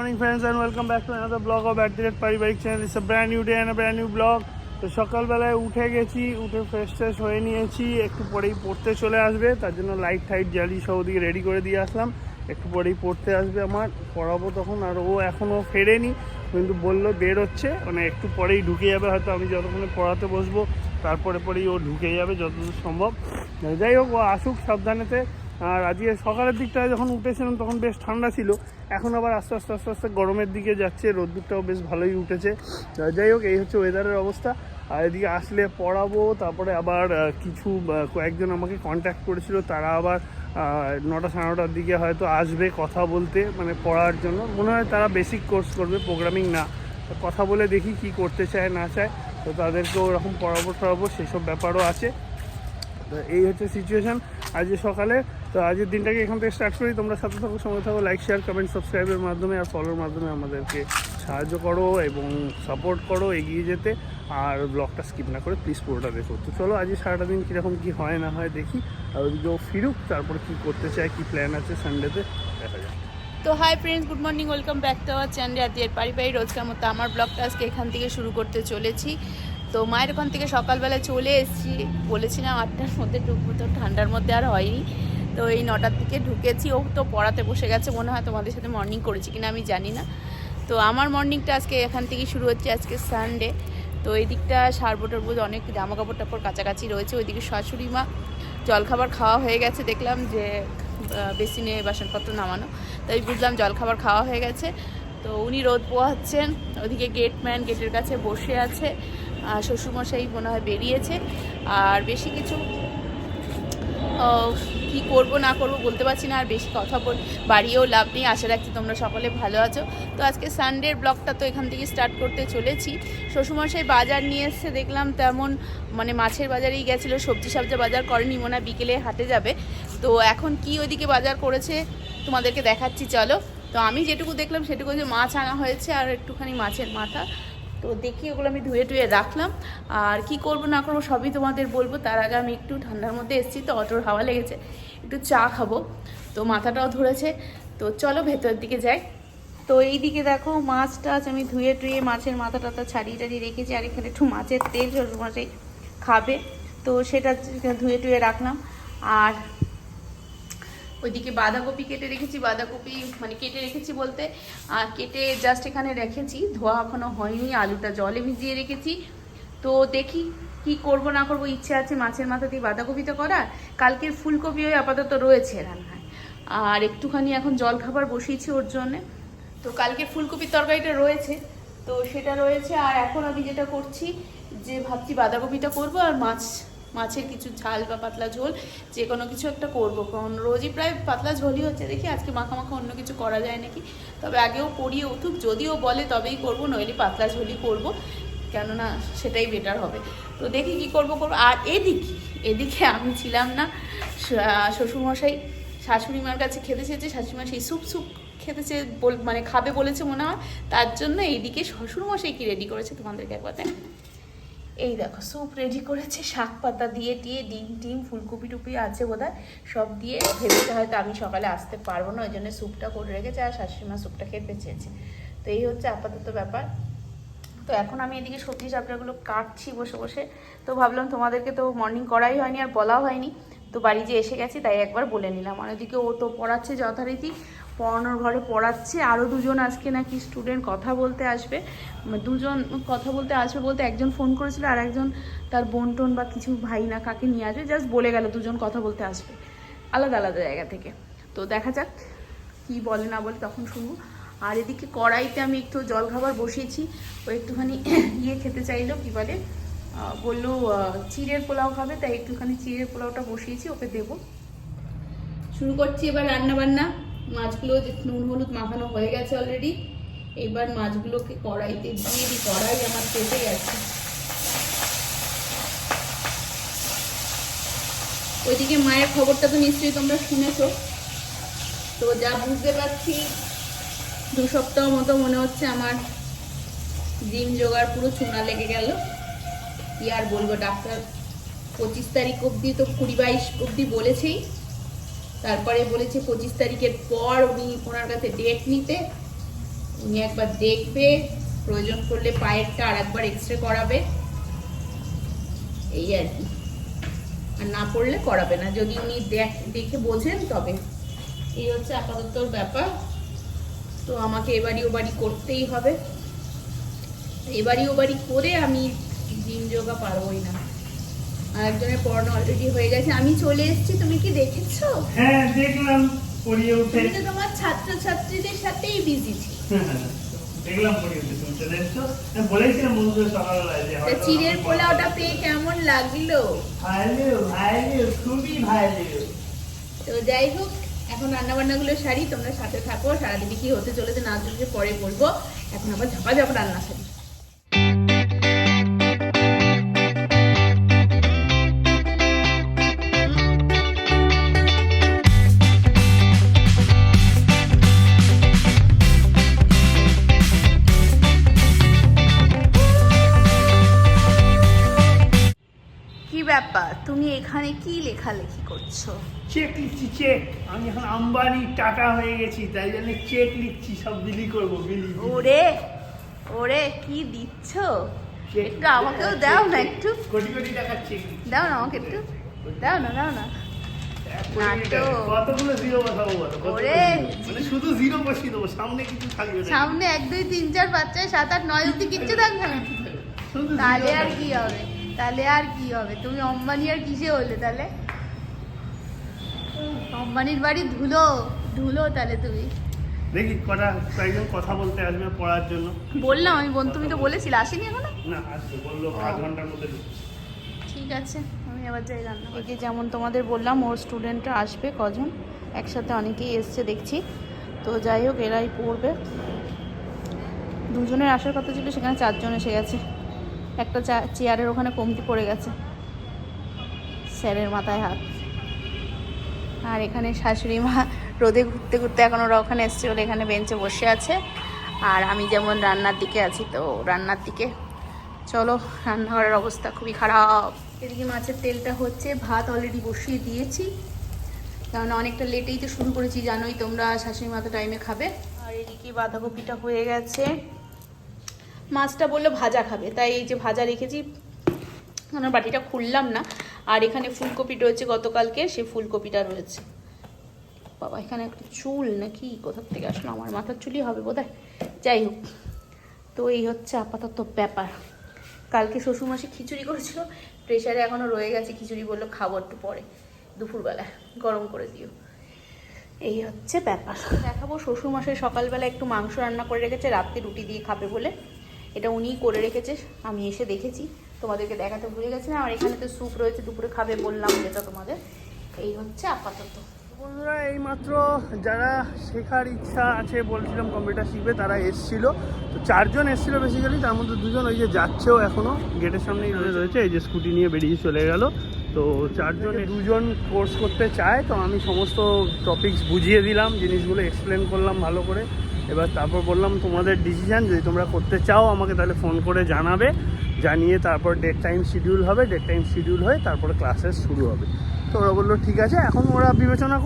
morning friends and welcome back to another vlog of @paribaric channel. It's a brand new day and a brand new vlog. তো সকালবেলায় উঠে গেছি, উঠে fresh হয়ে নিয়েছি, একটু পরেই পড়তে চলে আসবে, তার জন্য লাইট টাইট জ্বালিয়ে সব দিকে রেডি করে দিয়ে আসলাম। একটু পরেই পড়তে আসবে, আমার পড়াবো তখন। আর ও এখনও ফেরেনি, কিন্তু বললো বের হচ্ছে, মানে একটু পরেই ঢুকে যাবে, হয়তো আমি যতক্ষণে পড়াতে বসবো তারপরেই ও ঢুকে যাবে যতদূর সম্ভব। যাই হোক, ও আসুক সাবধানেতে। আর আজকে সকালের দিকটায় যখন উঠেছিলাম তখন বেশ ঠান্ডা ছিল, এখন আবার আস্তে আস্তে গরমের দিকে যাচ্ছে, রোদ্দুরটাও বেশ ভালোই উঠেছে। যাই হোক, এই হচ্ছে ওয়েদারের অবস্থা। আর এদিকে আসলে পড়াবো, তারপরে আবার কয়েকজন আমাকে কন্ট্যাক্ট করেছিল, তারা আবার 9টা সাড়ে 9টার দিকে হয়তো আসবে কথা বলতে, মানে পড়ার জন্য। মনে হয় তারা বেসিক কোর্স করবে, প্রোগ্রামিং না। কথা বলে দেখি কি করতে চায় না চায়, তো তাদেরকেও ওরকম পড়াবো সেসব ব্যাপারও আছে। তো এই হচ্ছে সিচুয়েশান আজকে সকালে। তো আজকের দিনটাকে এখান থেকে স্টার্ট করি। তোমরা সাথে থাকো, সঙ্গে থাকো, লাইক শেয়ার কমেন্ট সাবস্ক্রাইবের মাধ্যমে আর ফলোর মাধ্যমে আমাদেরকে সাহায্য করো এবং সাপোর্ট করো এগিয়ে যেতে। আর ব্লগটা স্কিপ না করে প্লিজ পুরোটা দেখো। তো চলো আজকে সারাটা দিন কীরকম কী হয় না হয় দেখি। আর ওদিকেও ফিরুক, তারপরে কী করতে চায়, কী প্ল্যান আছে সানডেতে দেখা যায়। তো hi friends, good morning, welcome back to our channel Adiyar পারিবারিক। রোজকার মতো আমার ব্লগটা আজকে এখান থেকে শুরু করতে চলেছি। তো মায়ের ওখান থেকে সকালবেলা চলে এসেছি, বলেছিলাম 8টার মধ্যে ঢুকবো, তো ঠান্ডার মধ্যে আর হয়নি। তো এই 9টার দিকে ঢুকেছি। ও তো পড়াতে বসে গেছে, মনে হয় তোমাদের সাথে মর্নিং করেছি কিনা আমি জানি না। তো আমার মর্নিংটা আজকে এখান থেকেই শুরু হচ্ছে, আজকে সানডে। তো এই দিকটা সারবোটার বোধ অনেক জামা কাপড় টাপড় কাছাকাছি রয়েছে। ওইদিকে শাশুড়ি মা জলখাবার খাওয়া হয়ে গেছে, দেখলাম যে বেসিনে বাসনপত্র নামানো, তাই বুঝলাম জলখাবার খাওয়া হয়ে গেছে। তো উনি রোদ পোয়াচ্ছেন, ওদিকে গেটম্যান গেটের কাছে বসে আছে, শ্বশুরমশাই মনে হয় বেরিয়েছে। আর বেশি কিছু কি করব না করব বলতে পারছি না, আর বেশি কথা বাড়িয়েও লাভ নেই। আশা রাখছি তোমরা সকলে ভালো আছো। তো আজকে সানডের ব্লগটা তো এখান থেকে স্টার্ট করতে চলেছি। শ্বশুরমশাই বাজার নিয়ে এসছে, দেখলাম তেমন মানে মাছের বাজারেই গেছিলো, সবজি বাজার করেনি, মনে হয় বিকেলে হাটে যাবে। তো এখন কি ওইদিকে বাজার করেছে তোমাদেরকে দেখাচ্ছি, চলো। তো আমি যেটুকু দেখলাম সেটুকু, যে মাছ আনা হয়েছে আর একটুখানি মাছের মাথা। তো দেখি ওগুলো আমি ধুয়ে রাখলাম। আর কি করব না করবো সবই তোমাদের বলবো। তার আগে আমি একটু ঠান্ডার মধ্যে এসেছি, তো অটোর হাওয়া লেগেছে, একটু চা খাবো। তো মাথাটাও ধরেছে, তো চলো ভেতরের দিকে যাই। তো এই দিকে দেখো মাছ টাছ আমি ধুয়ে মাছের মাথা টাথা ছাড়িয়ে রেখেছি। আর এখানে একটু মাছের তেল শ্বশুরমশাই খাবে, তো সেটা ধুয়ে রাখলাম। আর ওইদিকে বাঁধাকপি কেটে রেখেছি, বাঁধাকপি মানে কেটে রেখেছি বলতে কেটে জাস্ট এখানে রেখেছি, ধোয়া এখনো হয়নি। আলুটা জলে ভিজিয়ে রেখেছি। তো দেখি কি করব না করব, ইচ্ছে আছে মাছের মাথা দিয়ে বাঁধাকপিটা করার। কালকের ফুলকপি ওই আপাতত রয়েছে রান্নায়। আর একটুখানি এখন জল খাবার বসিয়েছি ওর জন্যে। তো কালকের ফুলকপির তরকারিটা রয়েছে, তো সেটা রয়েছে। আর এখন আমি যেটা করছি, যে ভাবছি বাঁধাকপিটা করব আর মাছের কিছু ঝাল বা পাতলা ঝোল, যে কোনো কিছু একটা করবো। কারণ রোজই প্রায় পাতলা ঝোলই হচ্ছে, দেখি আজকে মাখা অন্য কিছু করা যায় নাকি। তবে আগেও পড়িয়ে উঠুক, যদিও বলে তবেই করবো, নইলে পাতলা ঝোলই করবো, কেননা সেটাই বেটার হবে। তো দেখি কি করবো। আর এদিকে আমি ছিলাম না, শ্বশুরমশাই শাশুড়ি মার কাছে খেতে চেয়েছে, শাশুড়ি মা সেই স্যুপ খেতে চেয়ে মানে খাবে বলেছে মনে হয়, তার জন্য এইদিকে শ্বশুরমশাই কি রেডি করেছে তোমাদেরকে একবার দেখ। এই দেখো স্যুপ রেডি করেছে, শাক পাতা দিয়ে ডিম ফুলকপি টুপি আছে বোধহয়, সব দিয়ে। ভেবেছে হয়তো আমি সকালে আসতে পারবো না, ওই জন্য স্যুপটা করে রেখেছে, আর শাশুড়ি মা স্যুপটা খেতে চেয়েছে। তো এই হচ্ছে আপাতত ব্যাপার। তো এখন আমি এদিকে সবজি চাপড়াগুলো কাটছি বসে। তো ভাবলাম তোমাদেরকে তো মর্নিং করাই হয়নি আর বলা হয়নি, তো বাড়ি যে এসে গেছি তাই একবার বলে নিলাম। আর ওদিকে ও তো পড়াচ্ছে যথারীতি, পড়ানোর ঘরে পড়াচ্ছে। আরও দুজন আজকে নাকি স্টুডেন্ট কথা বলতে আসবে, দুজন কথা বলতে আসবে বলতে একজন ফোন করেছিল, আর একজন তার বোন টোন বা কিছু ভাই না কাকে নিয়ে আসবে, জাস্ট বলে গেল দুজন কথা বলতে আসবে আলাদা জায়গা থেকে। তো দেখা যাক কি বলে না বলে, তখন শুনবো। আর এদিকে কড়াইতে আমি একটু জল খাবার বসিয়েছি। ও একটুখানি খেতে চাইলো, কি বলে বললো চিড়ের পোলাও খাবে, তাই একটুখানি চিড়ের পোলাওটা বসিয়েছি, ওকে দেবো। শুরু করছি এবার রান্নাবান্না। মাছগুলো যে নুন হলুদ মাখানো হয়ে গেছে অলরেডি, এবার মাছগুলোকে কড়াইতে দিয়ে দিই। কড়াই আমার পেতে গেছে। ওইদিকে মায়ের খবরটা তো নিশ্চয়ই তোমরা শুনেছো। তো যা বুঝতে পারছি 2 সপ্তাহ মতো মনে হচ্ছে আমার জিম জোগাড় পুরো চুনা লেগে গেল। কি আর বলবো, ডাক্তার 25 তারিখ অবধি, তো 20-22 অবধি বলেছেই। তারপরে বলেছে 25 তারিখের পর উনি ওনার কাছে ডেট নিতে। উনি একবার দেখবে, প্রয়োজন করলে পায়েরটা আর একবার এক্সরে করাবে, এই আর কি। আর না পড়লে করাবে না, যদি উনি দেখে বোঝেন তবে। এই হচ্ছে আপাতত ব্যাপার। তো আমাকে এবারই ওবারই করতেই হবে, এবারই ওবারই করে আমি জিম যোগা পারবোই না। আর একজনের পড়ানো অলরেডি হয়ে গেছে, আমি চলে এসেছি। তুমি কি দেখেছো? হ্যাঁ দেখলাম, পড়িয়ে উঠে। তুমি তো তোমার ছাত্রছাত্রীদের সাথেই বিজি ছিল। দেখলাম পড়িয়ে উঠে তুমি চলে এসছো। আমি বলেছিলাম বন্ধুদের সকালবেলায় যে তা চিড়ের পোলাওটা পেয়ে কেমন লাগলো? ভালো ভালো, খুবই ভালো। তো যাই হোক, এখন রান্নাবান্নাগুলো সারি, তোমরা সাথে থাকো। সারাদিনে কি হতে চলেছে না চলেছে পরে বলবো। এখন আবার ঝাপাঝাপ রান্না সারি। কি ব্যাপার, তুমি এখানে কি লেখালেখি করছো? চেক লিখছি, চেক। আমি এখন আম্বানি টাকা হয়ে গেছি, তাই জন্য চেক লিখছি, সব বিলি করবো, বিলি। ওরে ওরে, কি দিচ্ছ? একটু আমাকেও দাও না, একটু কোটি কোটি টাকার চেক। দাও না আমাকে, একটু দাও না, দাও না। কতগুলো জিরো বসাবো বলো? ওরে, মানে শুধু জিরো বসিয়ে দেবো, সামনে কিছু থাকবে না। সামনে 1 2 3 4 5 6 7 8 9 অব্দি কিচ্ছু থাকবে না। শুধু তাহলে zero আর কি হবে? তাহলে আর কি হবে? তুমি অম্বানি আর কিসে হলে তাহলে? অম্বানির বাড়ি ধুলো ধুলো তাহলে তুমি। দেখি কয়েকজন কথা বলতে আসবে পড়ার জন্য। বললাম আমি বোন, তুমি তো বলেছিলে, আসেনি এখনো? না আসবে, বললো আধ ঘন্টার মধ্যে ঢুকবে। ঠিক আছে, আমি আবার যাই রান্না। এই যে যেমন তোমাদের বললাম, ওর স্টুডেন্টরা আসবে কজন, একসাথে অনেকেই এসছে দেখছি। তো যাই হোক, এরাই পড়বে। দুজনের আসার কথা ছিল, সেখানে 4 জন এসে গেছে। একটা চেয়ারের ওখানে কমতি পড়ে গেছে, স্যারের মাথায় হাত। আর এখানে শাশুড়ি মা রোদে ঘুরতে ঘুরতে এখন ওরা ওখানে এসছে বলে এখানে বেঞ্চে বসে আছে। আর আমি যেমন রান্নার দিকে আছি, তো রান্নার দিকে চলো। রান্নাঘরের অবস্থা খুবই খারাপ। এদিকে মাছের তেলটা হচ্ছে, ভাত অলরেডি বসিয়ে দিয়েছি, কারণ অনেকটা লেটেই তো শুরু করেছি, জানোই তোমরা, শাশুড়ি মা তো টাইমে খাবে। আর এদিকে বাঁধাকপিটা হয়ে গেছে। মাছটা বললো ভাজা খাবে, তাই এই যে ভাজা রেখেছি, আমার বাটিটা খুললাম না। আর এখানে ফুলকপি রয়েছে গতকালকে, সেই ফুলকপিটা রয়েছে। বাবা, এখানে একটা চুল নাকি কোথার থেকে আসলো, আমার মাথার চুলই হবে বোধহয়। যাই হোক, তো এই হচ্ছে আপাতত ব্যাপার। কালকে শ্বশুরমাসি খিচুড়ি করেছিল, প্রেশারে এখনও রয়ে গেছে খিচুড়ি, বললো খাবো একটু পরে দুপুরবেলায়, গরম করে দিও। এই হচ্ছে ব্যাপার। দেখাবো, শ্বশুরমশাই সকালবেলা একটু মাংস রান্না করে রেখেছে, রাত্রে রুটি দিয়ে খাবে বলে। এটা উনিই করে রেখেছে, আমি এসে দেখেছি, তোমাদেরকে দেখাতে ভুলে গেছি না। আর এখানে তো স্যুপ রয়েছে, দুপুরে খাবে বললাম যেটা তোমাদের। এই হচ্ছে আপাতত। বন্ধুরা, এইমাত্র যারা শেখার ইচ্ছা আছে বলছিলাম কম্পিউটার শিখবে, তারা এসছিল। তো 4 জন এসছিল বেসিক্যালি, তার মধ্যে 2 জন ওই যে যাচ্ছেও, এখনও গেটের সামনেই রয়েছে, এই যে স্কুটি নিয়ে বেরিয়ে চলে গেল। তো 4 জনে 2 জন কোর্স করতে চায়, তো আমি সমস্ত টপিকস বুঝিয়ে দিলাম, জিনিসগুলো এক্সপ্লেন করলাম ভালো করে। এবার তারপর বললাম তোমাদের ডিসিশান, যদি তোমরা করতে চাও আমাকে তাহলে ফোন করে জানাবে, জানিয়ে তারপর ডেট টাইম শিডিউল হবে, ডেট টাইম শিডিউল হয়ে তারপরে ক্লাসেস শুরু হবে। তো ওরা বললো ঠিক আছে, এখন ওরা বিবেচনা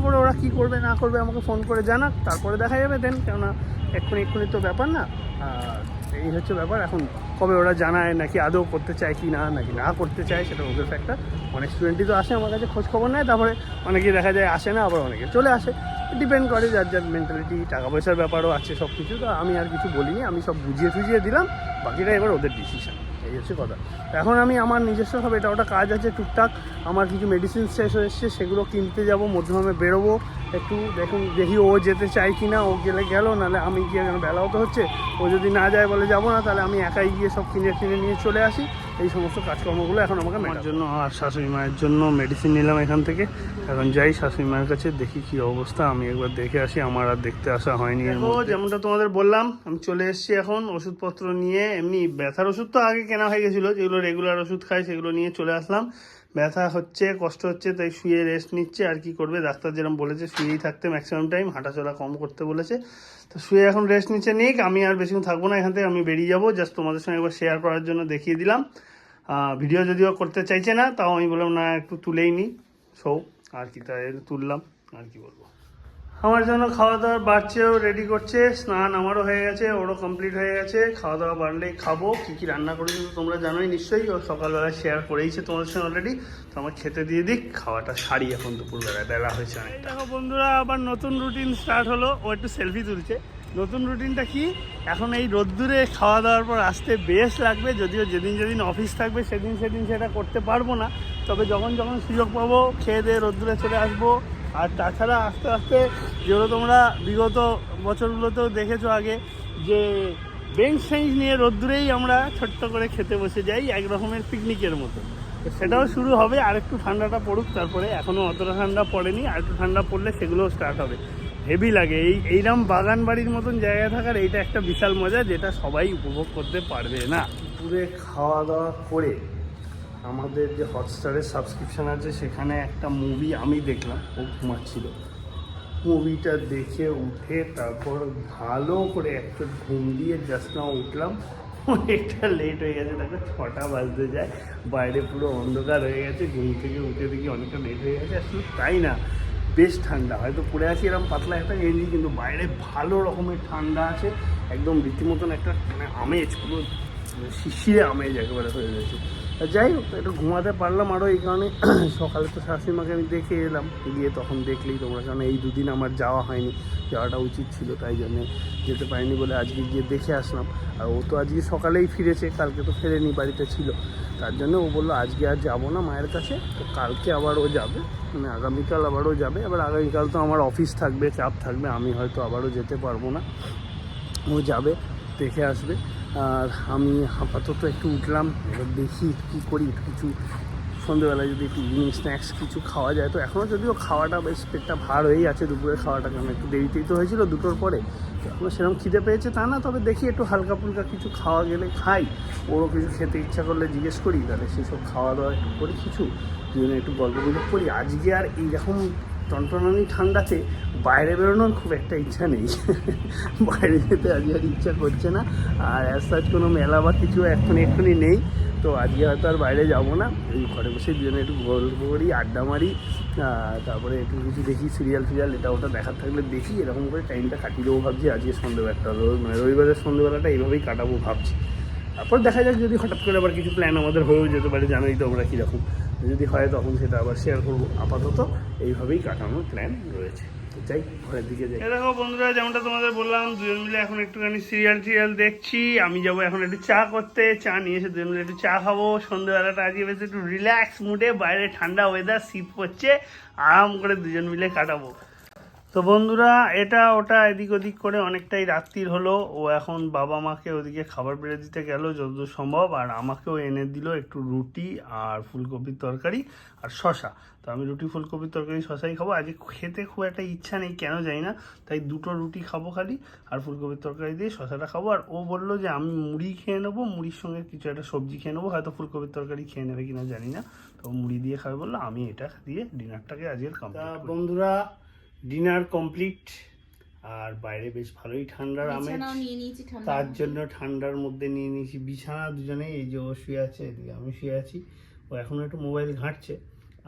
করে ওরা কী করবে না করবে আমাকে ফোন করে জানাক, তারপরে দেখা যাবে দেন, কেননা এক্ষুনি তো ব্যাপার না। আর এই হচ্ছে ব্যাপার। এখন কবে ওরা জানায়, নাকি আদৌ করতে চায় কি না, নাকি না করতে চায়, সেটা ওদের ফ্যাক্টর। অনেক স্টুডেন্টই তো আসে আমার কাছে খোঁজ খবর নেয়, তারপরে অনেকেই দেখা যায় আসে না, আবার অনেকে চলে আসে। ডিপেন্ড করে যার যার মেন্টালিটি, টাকা পয়সার ব্যাপারও আছে সব কিছু। তো আমি আর কিছু বলিনি, আমি সব বুঝিয়ে দিলাম, বাকিটা এবার ওদের ডিসিশন। এই হচ্ছে কথা। এখন আমি আমার নিজস্ব সব এটা ওটা কাজ আছে টুকটাক, আমার কিছু মেডিসিন শেষ হয়ে এসছে, সেগুলো কিনতে যাবো, মধ্যমে বেরোবো একটু, দেখি ও যেতে চায় কি না। ও গেল, নাহলে আমি গিয়ে, কেন বেলাও তো হচ্ছে, ও যদি না যায় বলে যাবো না, তাহলে আমি একাই গিয়ে সব কিনে নিয়ে চলে আসি। এই সমস্ত কাজকর্মগুলো এখন আমাকে আমার জন্য আর শাশুড়ি মায়ের জন্য মেডিসিন নিলাম এখান থেকে। এখন যাই শাশুড়ি মায়ের কাছে, দেখি কী অবস্থা, আমি একবার দেখে আসি, আমার আর দেখতে আসা হয়নি। যেমনটা তোমাদের বললাম, আমি চলে এসেছি এখন ওষুধপত্র নিয়ে। এমনি ব্যথার ওষুধ তো আগে কেনা হয়ে গেছিলো, যেগুলো রেগুলার ওষুধ খাই সেগুলো নিয়ে চলে আসলাম। ব্যথা হচ্ছে, কষ্ট হচ্ছে, তাই শুয়ে রেস্ট নিচ্ছে। আর কি করবে, ডাক্তার যেরকম বলেছে শুয়েই থাকতে ম্যাক্সিমাম টাইম, হাঁটাচলা কম করতে বলেছে। তো শুয়ে এখন রেস্ট নিচ্ছে নিক, আমি আর বেশিক্ষণ থাকবো না এখান থেকে, আমি বেরিয়ে যাবো। জাস্ট তোমাদের সঙ্গে একবার শেয়ার করার জন্য দেখিয়ে দিলাম। ভিডিও যদিও করতে চাইছে না, তাও আমি বললাম না একটু তুলেই নিই, আর কি, তাই তুললাম। আর কি বলবো, আমার জন্য খাওয়া দাওয়ার বাড়ছেও রেডি করছে, স্নান আমারও হয়ে গেছে, ওরও কমপ্লিট হয়ে গেছে। খাওয়া দাওয়া বাড়লেই খাবো। কী কী রান্না করেছি তো তোমরা জানোই নিশ্চয়ই, ও সকালবেলা শেয়ার করেইছে তোমাদের সঙ্গে অলরেডি। তো আমার খেতে দিয়ে দিক, খাওয়াটা সারি এখন দুপুরবেলায়, বেলা হয়েছে অনেক। দেখো বন্ধুরা, আবার নতুন রুটিন স্টার্ট হলো। ও একটু সেলফি তুলছে। নতুন রুটিনটা কি, এখন এই রোদ্দুরে খাওয়া দাওয়ার পর আসতে বেশ লাগবে, যদিও যেদিন যেদিন অফিস থাকবে সেদিন সেটা করতে পারবো না। তবে যখন যখন সুযোগ পাবো খেয়ে দিয়ে রোদ্দুরে চলে আসবো। আর তাছাড়া আস্তে আস্তে, যেগুলো তোমরা বিগত বছরগুলোতেও দেখেছো আগে, যে বেঞ্চ টেঞ্চ নিয়ে রোদ্দুরেই আমরা ছোট্ট করে খেতে বসে যাই, এক রকমের পিকনিকের মতো। তো সেটাও শুরু হবে, আর একটু ঠান্ডাটা পড়ুক তারপরে। এখনও অতটা ঠান্ডা পড়েনি, আর একটু ঠান্ডা পড়লে সেগুলোও স্টার্ট হবে। হেভি লাগে এইরকম বাগান বাড়ির মতন জায়গায় থাকার, এইটা একটা বিশাল মজা, যেটা সবাই উপভোগ করতে পারবে না। পুরে খাওয়া দাওয়া করে আমাদের যে হটস্টারের সাবস্ক্রিপশান আছে, সেখানে একটা মুভি আমি দেখলাম। ও ঘুমাচ্ছিল, মুভিটা দেখে উঠে তারপর ভালো করে একটা ঘুম দিয়ে জাস্ট নাও উঠলাম। অনেকটা লেট হয়ে গেছে, দেখো 6টা বাজতে যায়, বাইরে পুরো অন্ধকার হয়ে গেছে। ঘুম থেকে উঠে দেখি অনেকটা লেট হয়ে গেছে। আসলে তাই না, বেশ ঠান্ডা। হয়তো পরে আসি এরকম পাতলা একটা গেঞ্জি, কিন্তু বাইরে ভালো রকমের ঠান্ডা আছে, একদম রীতিমতন একটা মানে আমেজ, পুরো শিশিরে আমেজ একেবারে হয়ে গেছে। যাই হোক, একটু ঘুমাতে পারলাম আরও এই কারণে। সকালে তো শাশুড়িমাকে আমি দেখে এলাম, গিয়ে তখন দেখলেই তোমরা, কারণ এই দুদিন আমার যাওয়া হয়নি, যাওয়াটা উচিত ছিল, তাই জন্যে যেতে পারিনি বলে আজকে গিয়ে দেখে আসলাম। আর ও তো আজকে সকালেই ফিরেছে, কালকে তো ফেরেনি, বাড়িতে ছিল। তার জন্য ও বললো আজকে আর যাবো না মায়ের কাছে, তো কালকে আবার ও যাবে, মানে আগামীকাল আবারও যাবে। আবার আগামীকাল তো আমার অফিস থাকবে, চাপ থাকবে, আমি হয়তো আবারও যেতে পারবো না। ও যাবে, দেখে আসবে। আর আমি আপাতত একটু উঠলাম, এবার দেখি কী করি। কিছু সন্ধ্যেবেলায় যদি একটু ইভিনিং স্ন্যাক্স কিছু খাওয়া যায়, তো এখনও যদিও খাওয়াটা বেশ পেটটা ভার হয়েই আছে, দুপুরের খাওয়াটা, কারণ একটু দেরিতেই তো হয়েছিল 2টোর পরে। এখনও সেরকম খিদে পেয়েছে তা না, তবে দেখি একটু হালকা ফুলকা কিছু খাওয়া গেলে খাই। ওরও কিছু খেতে ইচ্ছা করলে জিজ্ঞেস করি, তাহলে সেসব খাওয়া দাওয়া একটু করি, কিছু দুজনে একটু গল্প গুজব করি। আজকে আর এইরকম টনটনানি ঠান্ডাতে বাইরে বেরোনোর খুব একটা ইচ্ছা নেই। বাইরে যেতে আজকে আর ইচ্ছা করছে না। আর অ্যাজ সাচ কোনো মেলা বা কিছু এক্ষুনি নেই, তো আজকে হয়তো আর বাইরে যাবো না। এই ঘরে বসে দুজনে একটু গল্প করি, আড্ডা মারি, তারপরে একটু কিছু দেখি, সিরিয়াল এটা ওটা দেখার থাকলে দেখি। এরকম করে টাইমটা কাটিয়ে দেবো ভাবছি। আজকে সন্ধ্যেবেলাটা মানে রবিবারের সন্ধ্যেবেলাটা এইভাবেই কাটাবো ভাবছি। তারপর দেখা যাক, যদি হঠাৎ করে আবার কিছু প্ল্যান আমাদের হয়েও যেতে পারে, জানোই তো আমরা কীরকম। যদি হয় তখন সেটা আবার শেয়ার করবো। আপাতত এইভাবেই কাটানোর প্ল্যান রয়েছে। যাই ঘরের দিকে যাই। দেখো বন্ধুরা, যেমনটা তোমাদের বললাম, দুজন মিলে এখন একটুখানি সিরিয়াল দেখছি। আমি যাবো এখন একটু চা করতে, চা নিয়ে এসে দুজন মিলে একটু চা খাবো। সন্ধ্যেবেলাটা আজকে বেশ একটু রিল্যাক্স মুডে, বাইরে ঠান্ডা ওয়েদার, শীত পড়ছে, আরাম করে দুজন মিলে কাটাবো। তো বন্ধুরা, এটা ওটা এদিক ওদিক করে অনেকটাই রাত্রির হলো। ও এখন বাবা মাকে ওদিকে খাবার বেড়ে দিতে গেল যতদূর সম্ভব, আর আমাকেও এনে দিল একটু রুটি আর ফুলকপির তরকারি আর শশা। তো আমি রুটি ফুলকপির তরকারি শশাই খাবো। আজকে খেতে খুব একটা ইচ্ছা নেই, কেন জানি না, তাই 2টো রুটি খাবো খালি, আর ফুলকপির তরকারি দিয়ে শশাটা খাবো। আর ও বললো যে আমি মুড়ি খেয়ে নেবো, মুড়ির সঙ্গে কিছু একটা সবজি খেয়ে নেবো, হয়তো ফুলকপির তরকারি খেয়ে নেবে কিনা জানি না। তো মুড়ি দিয়ে খাবে বললো, আমি এটা দিয়ে ডিনারটাকে আজকে কমপ্লিট। বন্ধুরা, ডিনার কমপ্লিট, আর বাইরে বেশ ভালোই ঠান্ডার আমেজ, তার জন্য ঠান্ডার মধ্যে নিয়ে নিয়েছি বিছানা দুজনে। এই যে ও শুয়ে আছে, এদিকে আমি শুয়ে আছি। ও এখনও একটু মোবাইল ঘাঁটছে,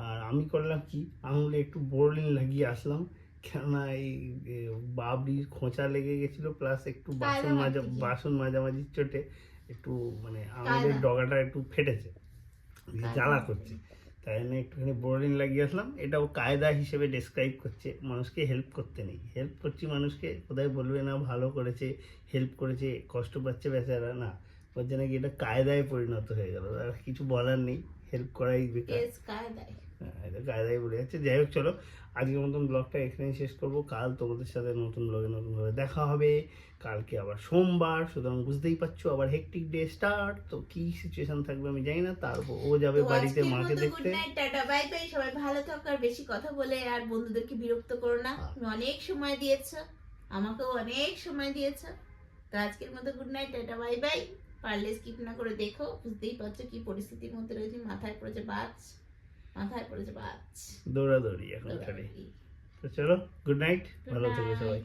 আর আমি করলাম কি, আঙুলে একটু বোরলিন লাগিয়ে আসলাম, কেননা এই বাবরির খোঁচা লেগে গেছিলো, প্লাস একটু বাসন মাঝামাঝির চোটে একটু মানে আঙুলের ডগাটা একটু ফেটেছে, জ্বালা করছে, তাই জন্য একটুখানি বোরলিন লাগিয়ে আসলাম। এটাও কায়দা হিসেবে ডেসক্রাইব করছে, মানুষকে হেল্প করতে নেই, হেল্প করছি মানুষকে, কোথায় বলবে না ভালো করেছে, হেল্প করেছে, কষ্ট পাচ্ছে বেচারা, না বলছে নাকি এটা কায়দায় পরিণত হয়ে গেল। আর কিছু বলার নেই, হেল্প করাই বেকার, এটা কায়দায় পড়ে যাচ্ছে। যাই হোক, চলো আজকের মতন ব্লগটা এখানেই শেষ করবো। কাল তোমাদের সাথে নতুন ব্লগে নতুনভাবে দেখা হবে। কালকে আবার সোমবার, সুতরাং বুঝতেই পারছো আবার হেক্টিক ডে স্টার্ট। তো কি সিচুয়েশন থাকবে আমি জানি না। তারপর ও যাবে বাড়িতে মাকে দেখতে। টাটা বাই বাই, সবাই ভালো থাকো, আর বেশি কথা বলে আর বন্ধুদেরকে বিরক্ত করো না। তুমি অনেক সময় দিয়েছো, আমাকেও অনেক সময় দিয়েছো। তো আজকের মতো good night, tata bye bye. পারলে স্কিপ না করে দেখো, বুঝতেই পারছো কি পরিস্থিতির মধ্যে রয়েছে। মাথায় পড়েছে বাজ, দৌড়াদৌড়ি এখন খালি। তো চলো, গুড নাইট, ভালো থেকো সবাই।